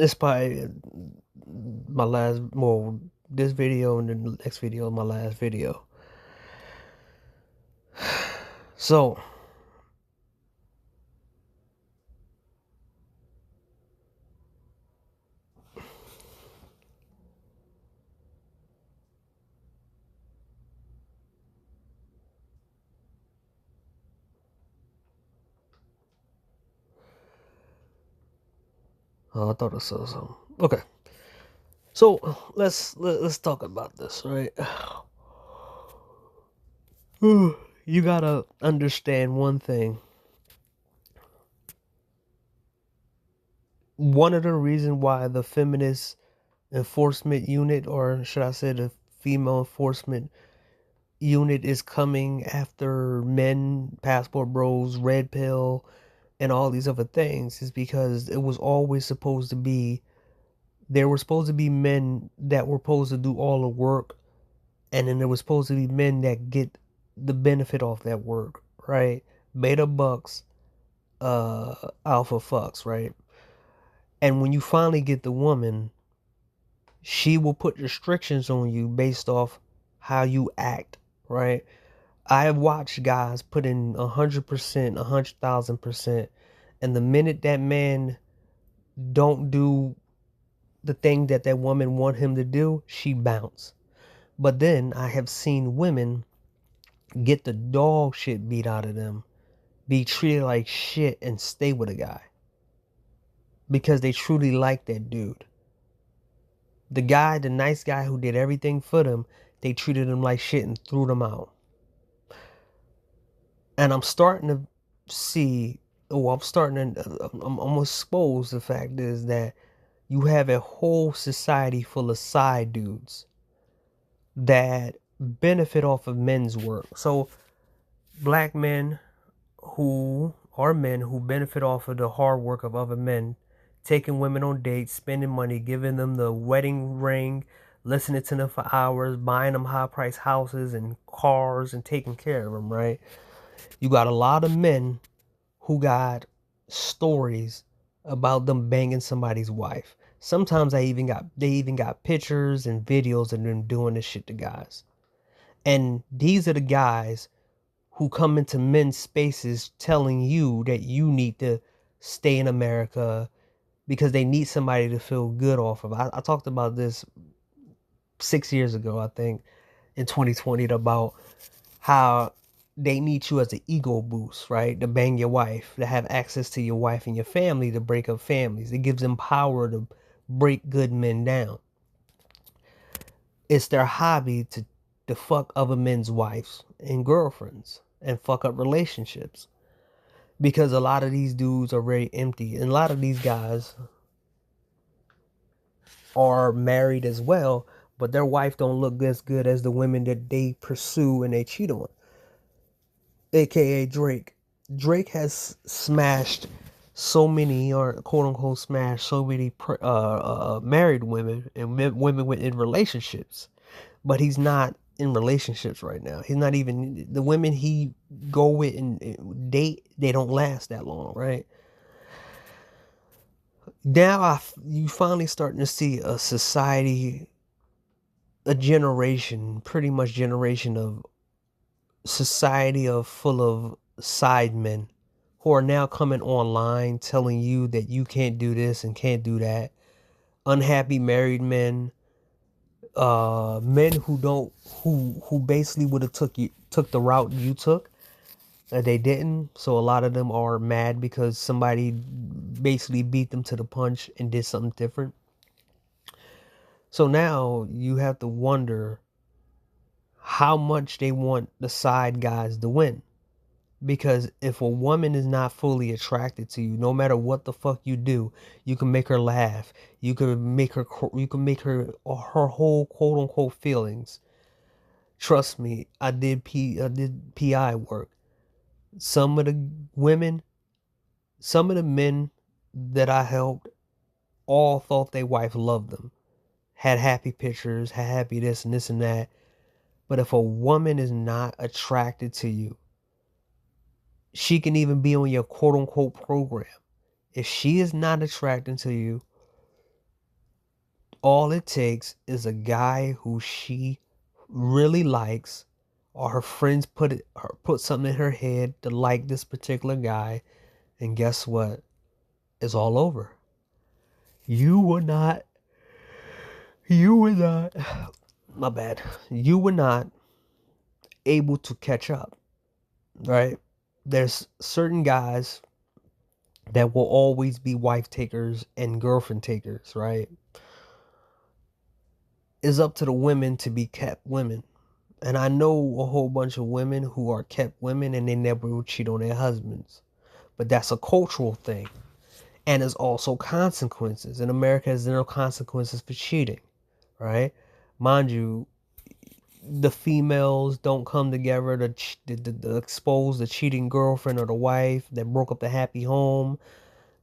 It's probably my last, well, this video and then the next video, my last video. So, I thought I saw something. Okay, so let's talk about this, right? You gotta understand one thing. One of the reasons why the feminist enforcement unit, or should I say the female enforcement unit, is coming after men, passport bros, red pill, and all these other things is because it was always supposed to be, there were supposed to be men that were supposed to do all the work, and then there was supposed to be men that get the benefit off that work, right? Beta bucks, alpha fucks, right? And when you finally get the woman, she will put restrictions on you based off how you act, right? I have watched guys put in 100%, 100,000%, and the minute that man don't do the thing that that woman want him to do, she bounce. But then I have seen women get the dog shit beat out of them, be treated like shit, and stay with a guy because they truly like that dude. The guy, the nice guy who did everything for them, they treated him like shit and threw them out. And I'm starting to see, oh, I'm exposed. The fact is that you have a whole society full of side dudes that benefit off of men's work. So black men who are men who benefit off of the hard work of other men, taking women on dates, spending money, giving them the wedding ring, listening to them for hours, buying them high price houses and cars and taking care of them, right? You got a lot of men who got stories about them banging somebody's wife. Sometimes they even got pictures and videos of them doing this shit to guys. And these are the guys who come into men's spaces telling you that you need to stay in America because they need somebody to feel good off of. I talked about this 6 years ago, I think, in 2020, about how they need you as an ego boost, right? To bang your wife, to have access to your wife and your family, to break up families. It gives them power to break good men down. It's their hobby to fuck other men's wives and girlfriends and fuck up relationships. Because a lot of these dudes are very empty. And a lot of these guys are married as well, but their wife don't look as good as the women that they pursue and they cheat on. AKA Drake. Drake has smashed so many, or quote unquote smashed so many married women and women in relationships, but he's not in relationships right now. He's not even, the women he go with and date, they don't last that long, right? Now you finally starting to see a society, a generation, pretty much generation of society of full of side men who are now coming online telling you that you can't do this and can't do that. Unhappy married men, men who don't, who basically would have took the route you took, they didn't. So a lot of them are mad because somebody basically beat them to the punch and did something different. So now you have to wonder how much they want the side guys to win. Because if a woman is not fully attracted to you, no matter what the fuck you do, you can make her laugh. You can make her whole quote unquote feelings. Trust me, I did PI work. Some of the women, some of the men that I helped all thought their wife loved them. Had happy pictures, had happy this and this and that. But if a woman is not attracted to you, she can even be on your quote unquote program. If she is not attracted to you, All it takes is a guy who she really likes, or her friends put something in her head to like this particular guy, and guess what? It's all over. You were not, you were not, my bad. You were not able to catch up, right? There's certain guys that will always be wife takers and girlfriend takers, right? It's up to the women to be kept women. And I know a whole bunch of women who are kept women and they never will cheat on their husbands. But that's a cultural thing. And there's also consequences. In America, there's no consequences for cheating, right? Mind you, the females don't come together to expose the cheating girlfriend or the wife that broke up the happy home.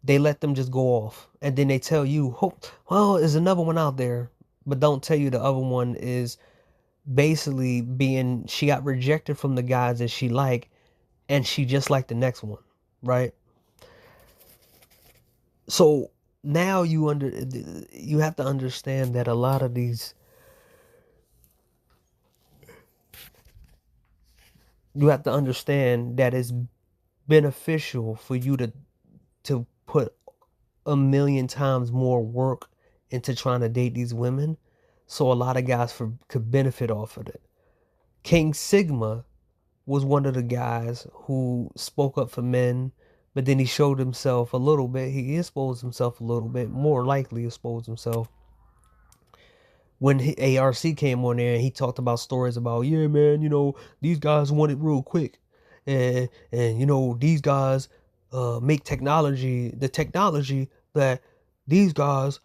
They let them just go off. And then they tell you, oh, well, there's another one out there. But don't tell you the other one is basically she got rejected from the guys that she liked, and she just liked the next one, right? So now you have to understand that a lot of these, you have to understand that it's beneficial for you to put a million times more work into trying to date these women, so a lot of guys could benefit off of it. King Sigma was one of the guys who spoke up for men, but then he showed himself a little bit. He exposed himself a little bit, more likely exposed himself when ARC came on there and he talked about stories about, yeah, man, these guys want it real quick. And these guys make the technology that these guys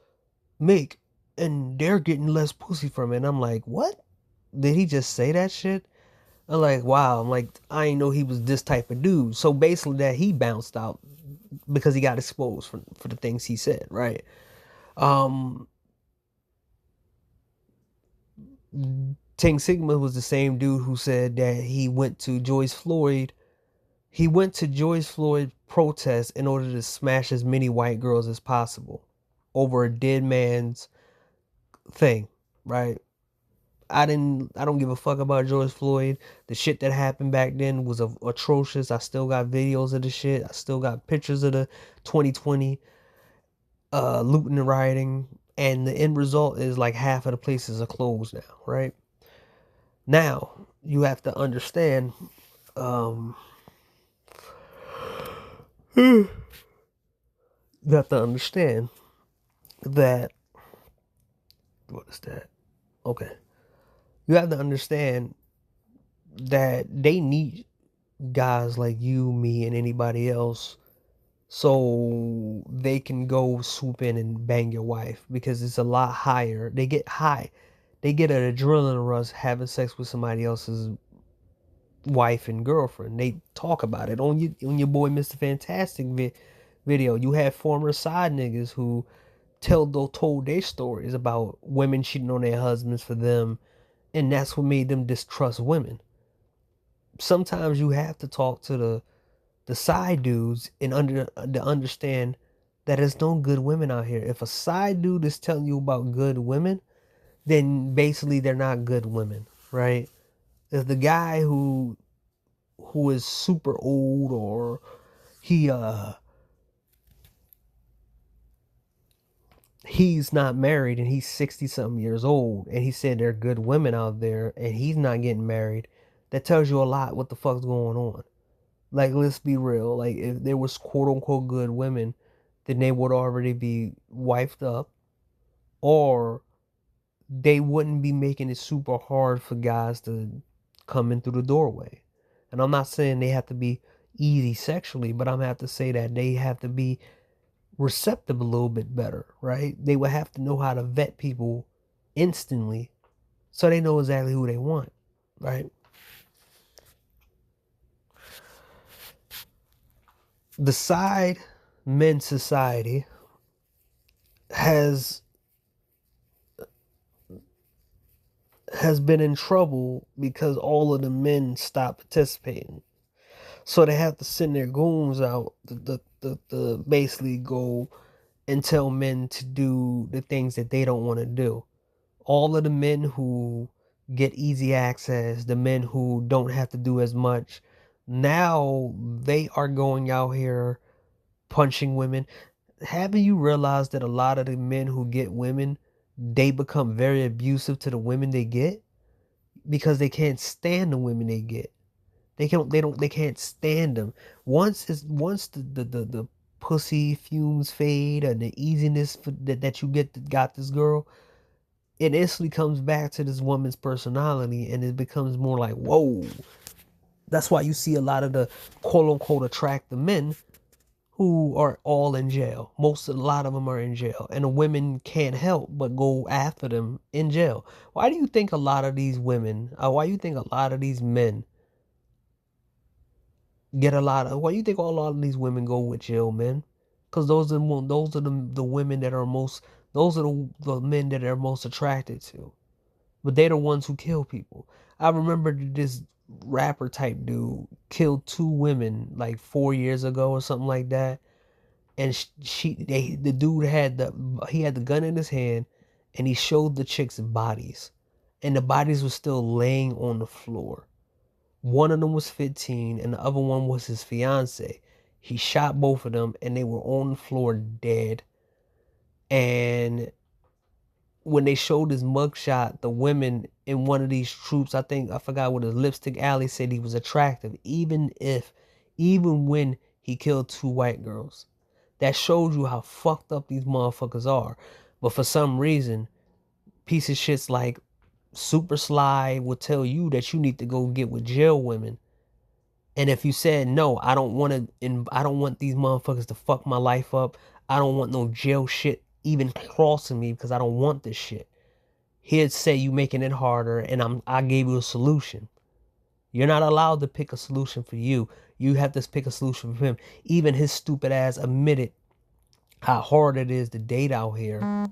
make, and they're getting less pussy from it. And I'm like, what? Did he just say that shit? I'm like, wow. I'm like, I didn't know he was this type of dude. So basically that he bounced out because he got exposed for the things he said, right? Um Ting Sigma was the same dude who said that he went to Joyce Floyd. He went to Joyce Floyd protest in order to smash as many white girls as possible over a dead man's thing, right? I don't give a fuck about George Floyd. The shit that happened back then was atrocious. I still got videos of the shit. I still got pictures of the 2020 looting and rioting. And the end result is like half of the places are closed now, right? Now, you have to understand, um, you have to understand that, what is that? Okay. You have to understand that they need guys like you, me, and anybody else so they can go swoop in and bang your wife because it's a lot higher. They get high. They get an adrenaline rush having sex with somebody else's wife and girlfriend. They talk about it on your boy Mr. Fantastic video. You have former side niggas who told their stories about women cheating on their husbands for them, and that's what made them distrust women. Sometimes you have to talk to the side dudes and to understand that there's no good women out here. If a side dude is telling you about good women, then basically they're not good women, right? If the guy who is super old, or he he's not married and he's 60 something years old and he said there are good women out there and he's not getting married, that tells you a lot what the fuck's going on. Like, let's be real. Like, if there was quote unquote good women, then they would already be wifed up, or they wouldn't be making it super hard for guys to come in through the doorway. And I'm not saying they have to be easy sexually, but I'm gonna have to say that they have to be receptive a little bit better, right? They would have to know how to vet people instantly so they know exactly who they want, right? The side men's society has been in trouble because all of the men stopped participating. So they have to send their goons out to basically go and tell men to do the things that they don't want to do. All of the men who get easy access, the men who don't have to do as much, now they are going out here punching women. Haven't you realized that a lot of the men who get women, they become very abusive to the women they get because they can't stand the women they get. They can't stand them. Once the pussy fumes fade and the easiness that you got this girl, it instantly comes back to this woman's personality and it becomes more like, whoa. That's why you see a lot of the quote unquote attractive men who are all in jail. A lot of them are in jail, and the women can't help but go after them in jail. Why do you think a lot of these women, why do you think a lot of these men get a lot of, why do you think a lot of these women go with jail men? Because those are the women that are most, those are the men that are most attracted to. But they're the ones who kill people. I remember this rapper type dude killed two women like 4 years ago or something like that. And the dude had he had the gun in his hand, and he showed the chicks' bodies, and the bodies were still laying on the floor. One of them was 15, and the other one was his fiance. He shot both of them, and they were on the floor dead. And when they showed his mugshot, the women in one of these troops, I forgot what his lipstick alley said he was attractive, even when he killed two white girls. That shows you how fucked up these motherfuckers are. But for some reason, piece of shits like Super Sly will tell you that you need to go get with jail women. And if you said no, I don't want these motherfuckers to fuck my life up. I don't want no jail shit even crossing me because I don't want this shit. He'd say you making it harder, and I gave you a solution. You're not allowed to pick a solution for you. You have to pick a solution for him. Even his stupid ass admitted how hard it is to date out here.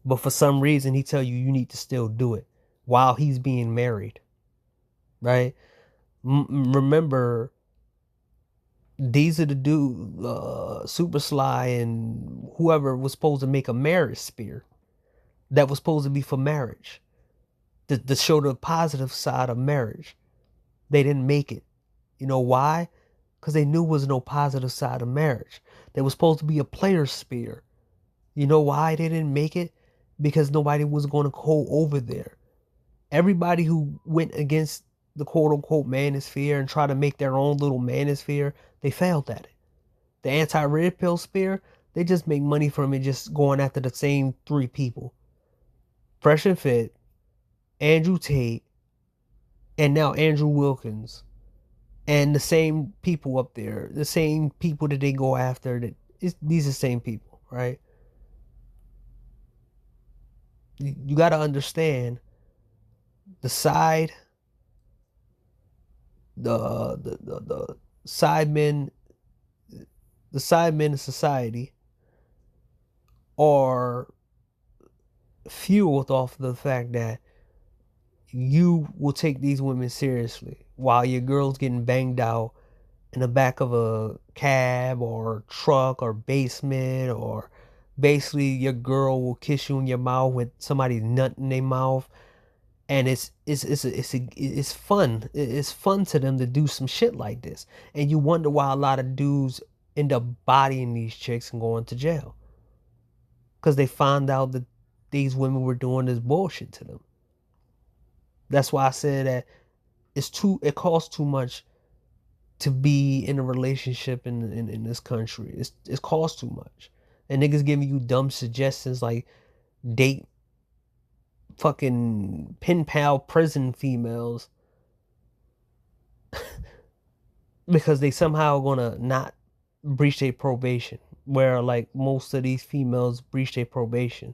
But for some reason, he tell you you need to still do it while he's being married, right? Remember, these are the dude, Super Sly and whoever was supposed to make a marriage spear that was supposed to be for marriage, to show the positive side of marriage. They didn't make it. You know why? Because they knew there was no positive side of marriage. There was supposed to be a player spear. You know why they didn't make it? Because nobody was going to go over there. Everybody who went against the quote unquote manosphere and tried to make their own little manosphere, they failed at it. The anti-red pill spear, they just make money from it just going after the same three people. Fresh and Fit, Andrew Tate, and now Andrew Wilkins. And the same people up there, the same people that they go after, these are the same people, right? You got to understand the side, the side men, the side men in society are fueled off the fact that you will take these women seriously while your girl's getting banged out in the back of a cab or truck or basement, or basically your girl will kiss you in your mouth with somebody's nut in their mouth. And it's fun. It's fun to them to do some shit like this. And you wonder why a lot of dudes end up bodying these chicks and going to jail. Because they found out that these women were doing this bullshit to them. That's why I said that it costs too much to be in a relationship in this country. It costs too much. And niggas giving you dumb suggestions like date fucking pen pal prison females because they somehow gonna not breach their probation. Where like most of these females breach their probation.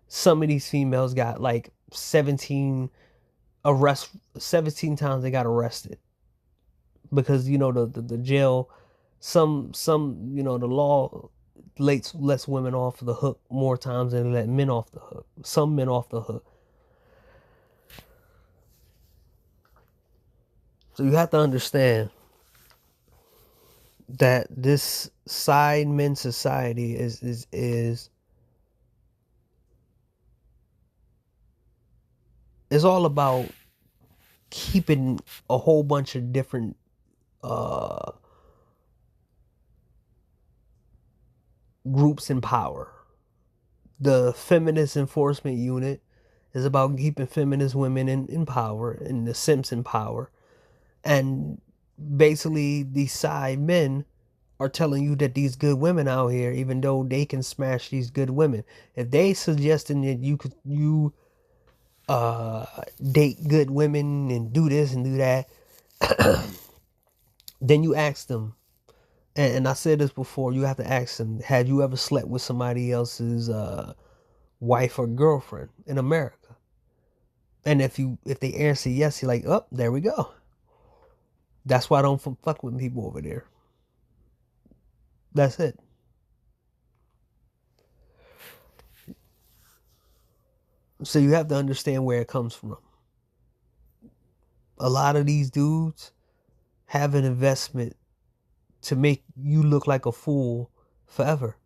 Some of these females got like 17 times they got arrested because the jail, the law lets women off the hook more times than let men off the hook. Some men off the hook. So you have to understand that this side men society is all about keeping a whole bunch of different uh groups in power. The feminist enforcement unit is about keeping feminist women in power and the simps in power. And basically these side men are telling you that these good women out here, even though they can smash these good women, if they suggesting that you uh date good women and do this and do that, then you ask them, and I said this before, you have to ask them, have you ever slept with somebody else's wife or girlfriend in America? And if they answer yes, you're like, oh, there we go. That's why I don't fuck with people over there. That's it. So you have to understand where it comes from. A lot of these dudes have an investment to make you look like a fool forever.